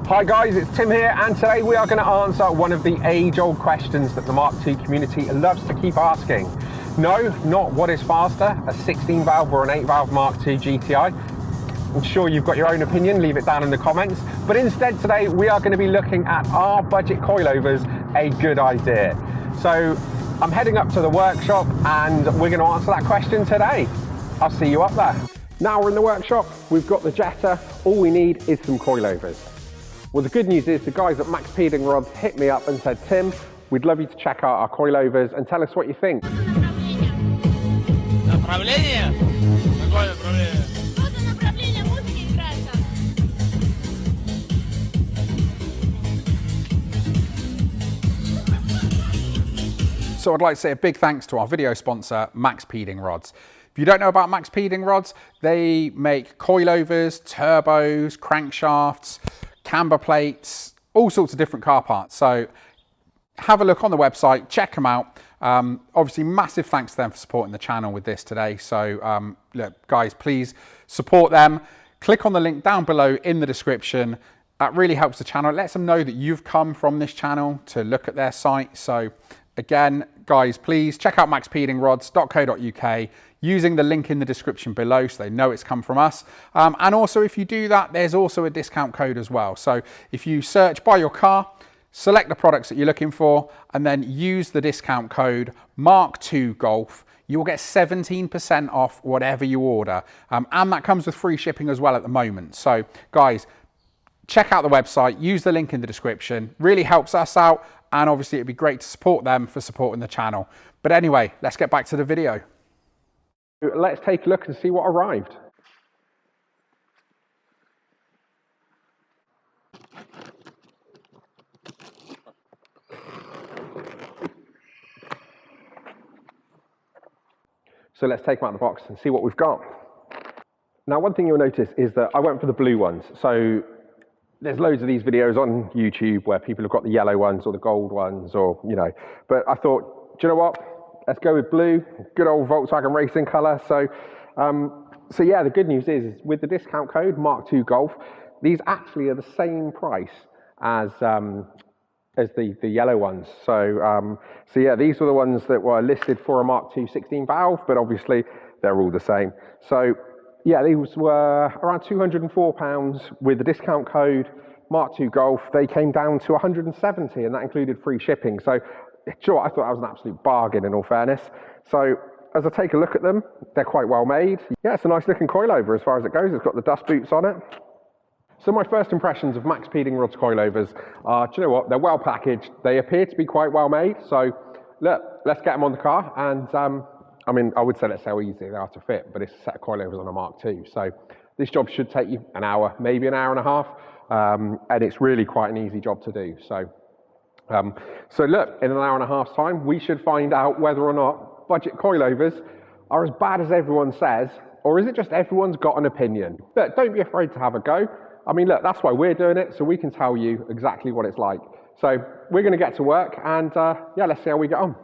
Hi guys, it's Tim here, and today we are going to answer one of the age-old questions that the Mark II community loves to keep asking. No, not what is faster, a 16 valve or an 8 valve Mark II GTI. I'm sure you've got your own opinion, leave it down in the comments. But instead today we are going to be looking at, are budget coilovers a good idea? So I'm heading up to the workshop and we're going to answer that question today. I'll see you up there. Now we're in the workshop, we've got the Jetta, all we need is some coilovers. Well, the good news is the guys at MaxpeedingRods hit me up and said, Tim, we'd love you to check out our coilovers and tell us what you think. So I'd like to say a big thanks to our video sponsor, MaxpeedingRods. If you don't know about MaxpeedingRods, they make coilovers, turbos, crankshafts, camber plates, all sorts of different car parts. So have a look on the website, check them out. Obviously, massive thanks to them for supporting the channel with this today. So look, guys, please support them. Click on the link down below in the description. That really helps the channel. It lets them know that you've come from this channel to look at their site. So again, guys, please check out maxpeedingrods.co.uk using the link in the description below so they know it's come from us. And also, if you do that, there's also a discount code as well. So if you search by your car, select the products that you're looking for, and then use the discount code Mark2 Golf, you will get 17% off whatever you order. And that comes with free shipping as well at the moment. So guys, check out the website, use the link in the description, really helps us out. And obviously it'd be great to support them for supporting the channel. But anyway, let's get back to the video. Let's take a look and see what arrived. So let's take them out of the box and see what we've got. Now, one thing you'll notice is that I went for the blue ones. So there's loads of these videos on YouTube where people have got the yellow ones or the gold ones, or, you know, but I thought, do you know what? Let's go with blue, good old Volkswagen racing color. So yeah, the good news is with the discount code Mark2 Golf, these actually are the same price as the yellow ones. So yeah, these were the ones that were listed for a Mark II 16 valve, but obviously they're all the same. So yeah, these were around £204 with the discount code Mark2 Golf. They came down to 170, and that included free shipping. So sure, I thought that was an absolute bargain in all fairness. So as I take a look at them, they're quite well made. Yeah, it's a nice looking coilover as far as it goes. It's got the dust boots on it. So my first impressions of MaxpeedingRods coilovers are, do you know what? They're well packaged. They appear to be quite well made. So look, let's get them on the car. And I mean, I would say let's see how easy they are to fit, but it's a set of coilovers on a Mark II. So this job should take you an hour, maybe an hour and a half. And it's really quite an easy job to do. So look, in an hour and a half's time, we should find out whether or not budget coilovers are as bad as everyone says, or is it just everyone's got an opinion? Look, don't be afraid to have a go. I mean, look, that's why we're doing it, so we can tell you exactly what it's like. So we're going to get to work, and yeah, let's see how we get on.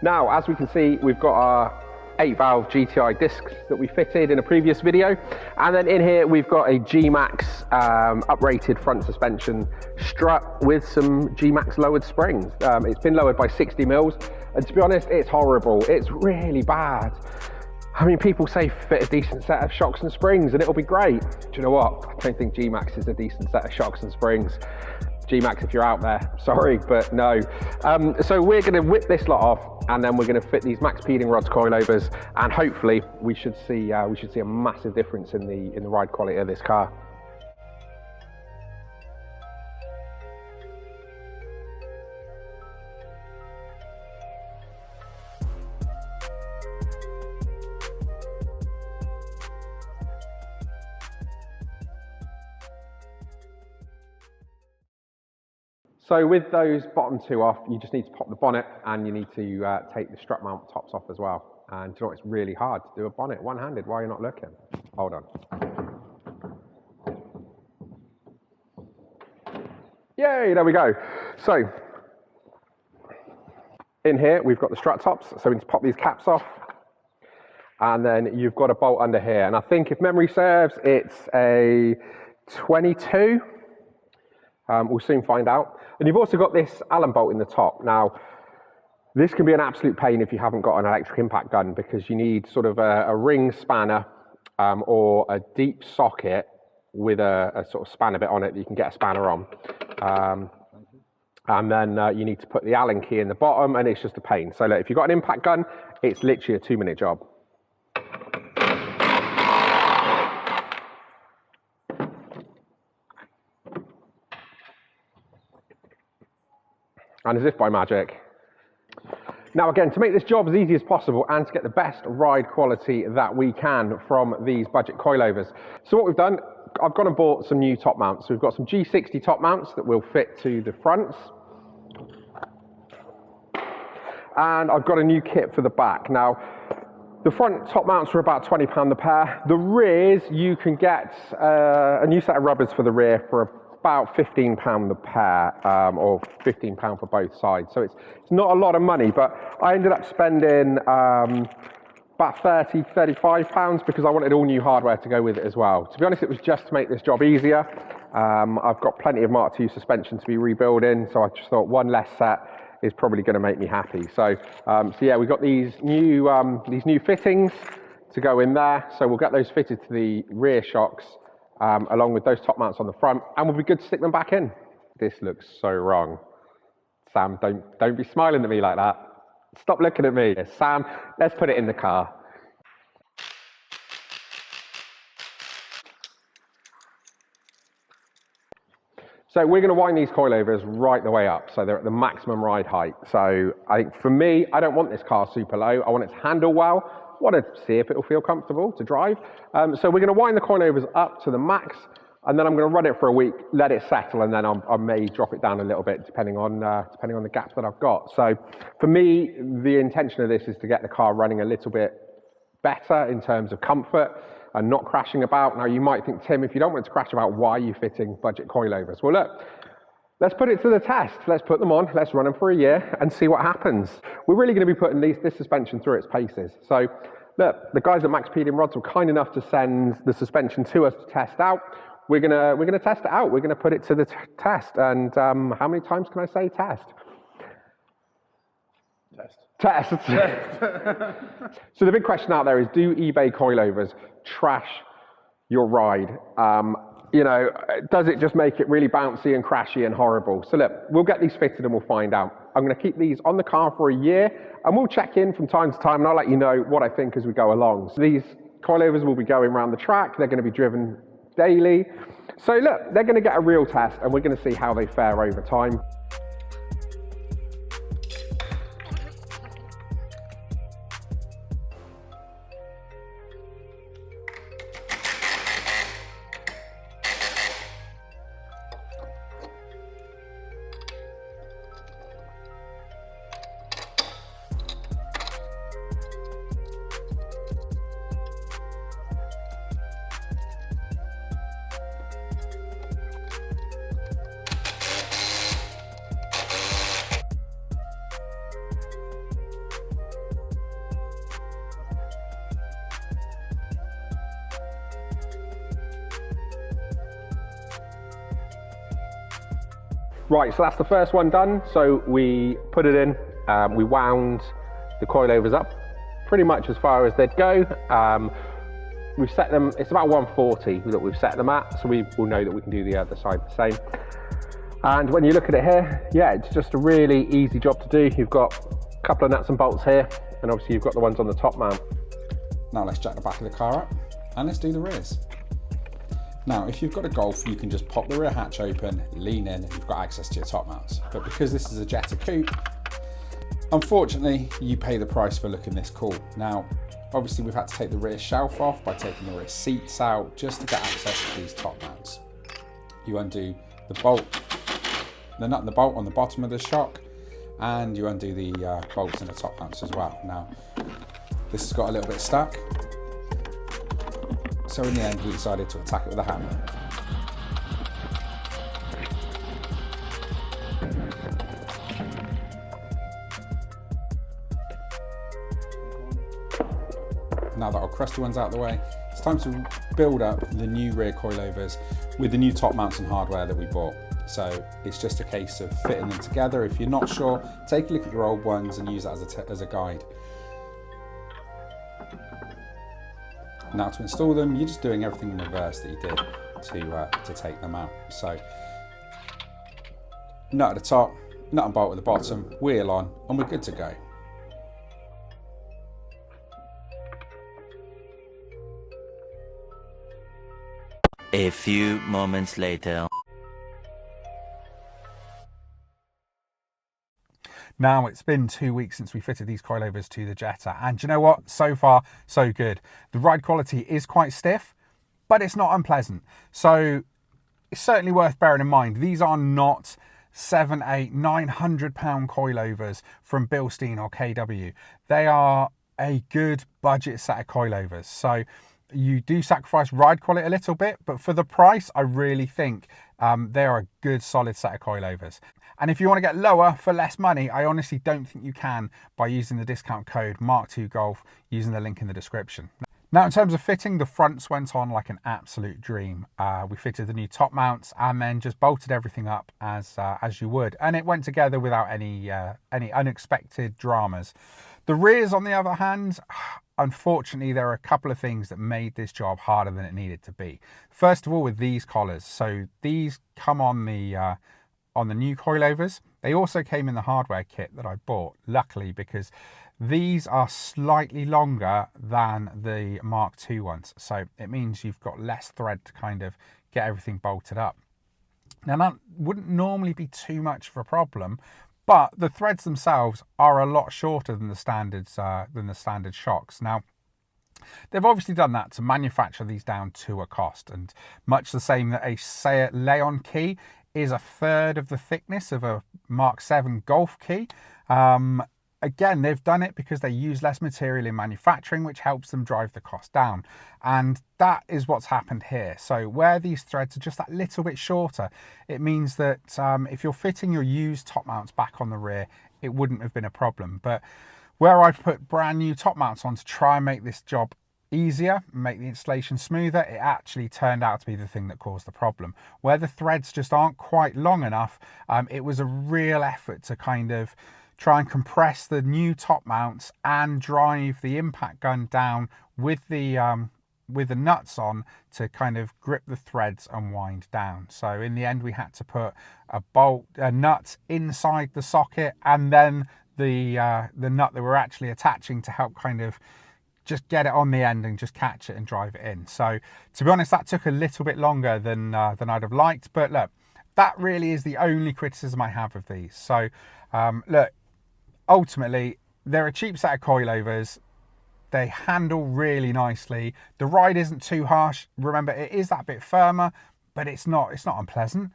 Now, as we can see, we've got our 8 valve GTI discs that we fitted in a previous video. And then in here, we've got a G-Max uprated front suspension strut with some G-Max lowered springs. It's been lowered by 60 mils. And to be honest, it's horrible. It's really bad. I mean, people say fit a decent set of shocks and springs and it'll be great. Do you know what? I don't think G-Max is a decent set of shocks and springs. G-Max, if you're out there, sorry, but no. So we're gonna whip this lot off, and then we're gonna fit these MaxpeedingRods coilovers, and hopefully we should see a massive difference in the ride quality of this car. So with those bottom two off, you just need to pop the bonnet, and you need to take the strut mount tops off as well. And you know, it's really hard to do a bonnet one-handed while you're not looking. Hold on. Yay, there we go. So in here, we've got the strut tops. So we need to pop these caps off. And then you've got a bolt under here. And I think if memory serves, it's a 22. We'll soon find out. And you've also got this Allen bolt in the top. Now, this can be an absolute pain if you haven't got an electric impact gun, because you need sort of a ring spanner or a deep socket with a sort of spanner bit on it that you can get a spanner on. And then you need to put the Allen key in the bottom, and it's just a pain. So look, if you've got an impact gun, it's literally a 2-minute job. And as if by magic. Now again, to make this job as easy as possible and to get the best ride quality that we can from these budget coilovers. So what we've done, I've gone and bought some new top mounts. So we've got some G60 top mounts that will fit to the fronts. And I've got a new kit for the back. Now, the front top mounts are about £20 a pair. The rears, you can get a new set of rubbers for the rear for about £15 a pair, or £15 for both sides. So it's not a lot of money, but I ended up spending about £35 because I wanted all new hardware to go with it as well. To be honest, it was just to make this job easier. I've got plenty of Mark II suspension to be rebuilding, so I just thought one less set is probably going to make me happy. So yeah, we've got these new fittings to go in there. So we'll get those fitted to the rear shocks along with those top mounts on the front, and we'll be good to stick them back in. This looks so wrong. Sam, don't be smiling at me like that. Stop looking at me. Sam, let's put it in the car. So we're going to wind these coilovers right the way up, so they're at the maximum ride height. So I think for me, I don't want this car super low. I want it to handle well. I want to see if it will feel comfortable to drive. So we're going to wind the coilovers up to the max, and then I'm going to run it for a week, let it settle, and then I may drop it down a little bit depending on the gaps that I've got. So for me, the intention of this is to get the car running a little bit better in terms of comfort and not crashing about. Now you might think, Tim, if you don't want it to crash about, why are you fitting budget coilovers? Well look, let's put it to the test. Let's put them on, let's run them for a year and see what happens. We're really going to be putting this suspension through its paces. So look, the guys at MaxpeedingRods were kind enough to send the suspension to us to test out. We're gonna test it out. We're gonna put it to the test. And how many times can I say test? Test. So the big question out there is, do eBay coilovers trash your ride? You know, does it just make it really bouncy and crashy and horrible? So look, we'll get these fitted and we'll find out. I'm going to keep these on the car for a year, and we'll check in from time to time, and I'll let you know what I think as we go along. So these coilovers will be going around the track. They're going to be driven daily. So look, they're going to get a real test, and we're going to see how they fare over time. Right, so that's the first one done. So we put it in, we wound the coilovers up pretty much as far as they'd go. We've set them, it's about 140 that we've set them at, so we will know that we can do the other side the same. And when you look at it here, yeah, it's just a really easy job to do. You've got a couple of nuts and bolts here, and obviously you've got the ones on the top mount. Now let's jack the back of the car up, and let's do the rears. Now, if you've got a Golf, you can just pop the rear hatch open, lean in, and you've got access to your top mounts. But because this is a Jetta coupe, unfortunately, you pay the price for looking this cool. Now, obviously we've had to take the rear shelf off by taking the rear seats out just to get access to these top mounts. You undo the bolt, the nut and the bolt on the bottom of the shock, and you undo the bolts in the top mounts as well. Now, this has got a little bit stuck. So in the end, we decided to attack it with a hammer. now that our crusty one's out of the way, it's time to build up the new rear coilovers with the new top mounts and hardware that we bought. So it's just a case of fitting them together. If you're not sure, take a look at your old ones and use that as a guide. Now to install them, you're just doing everything in reverse that you did to take them out. So nut at the top, nut and bolt at the bottom, wheel on, and we're good to go. A few moments later. Now, it's been 2 weeks since we fitted these coilovers to the Jetta, and you know what? So far, so good. The ride quality is quite stiff, but it's not unpleasant. So it's certainly worth bearing in mind. These are not 700, 800, 900 pound coilovers from Bilstein or KW. They are a good budget set of coilovers. So you do sacrifice ride quality a little bit, but for the price, I really think they are a good solid set of coilovers. And if you want to get lower for less money, I honestly don't think you can by using the discount code MK2 Golf using the link in the description. Now, in terms of fitting, the fronts went on like an absolute dream. We fitted the new top mounts and then just bolted everything up as you would, and it went together without any unexpected dramas. The rears, on the other hand, unfortunately, there are a couple of things that made this job harder than it needed to be. First of all, with these collars. So these come on the new coilovers. They also came in the hardware kit that I bought, luckily, because these are slightly longer than the Mark II ones. So it means you've got less thread to kind of get everything bolted up. Now, that wouldn't normally be too much of a problem, but the threads themselves are a lot shorter than the standard shocks. Now, they've obviously done that to manufacture these down to a cost, and much the same that a Seat Leon key is a third of the thickness of a Mark VII Golf key. Again, they've done it because they use less material in manufacturing, which helps them drive the cost down. And that is what's happened here. So where these threads are just that little bit shorter, it means that if you're fitting your used top mounts back on the rear, it wouldn't have been a problem. But where I've put brand new top mounts on to try and make this job easier, make the installation smoother, it actually turned out to be the thing that caused the problem. Where the threads just aren't quite long enough, it was a real effort to kind of try and compress the new top mounts and drive the impact gun down with the nuts on to kind of grip the threads and wind down. So in the end, we had to put a nut inside the socket, and then the nut that we're actually attaching to help kind of just get it on the end and just catch it and drive it in. So to be honest, that took a little bit longer than I'd have liked, but look, that really is the only criticism I have of these. So look, ultimately, they're a cheap set of coilovers. They handle really nicely. The ride isn't too harsh. Remember, it is that bit firmer, but it's not unpleasant.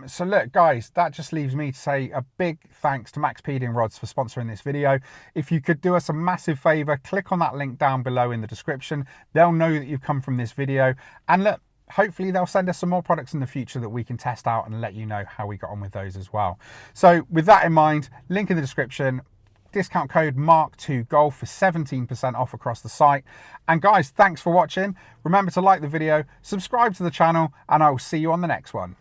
So look, guys, that just leaves me to say a big thanks to MaxpeedingRods for sponsoring this video. If you could do us a massive favor, click on that link down below in the description. They'll know that you've come from this video. And look, hopefully they'll send us some more products in the future that we can test out and let you know how we got on with those as well. So with that in mind, link in the description, discount code MK2 Golf for 17% off across the site. And guys, thanks for watching. Remember to like the video, subscribe to the channel, and I will see you on the next one.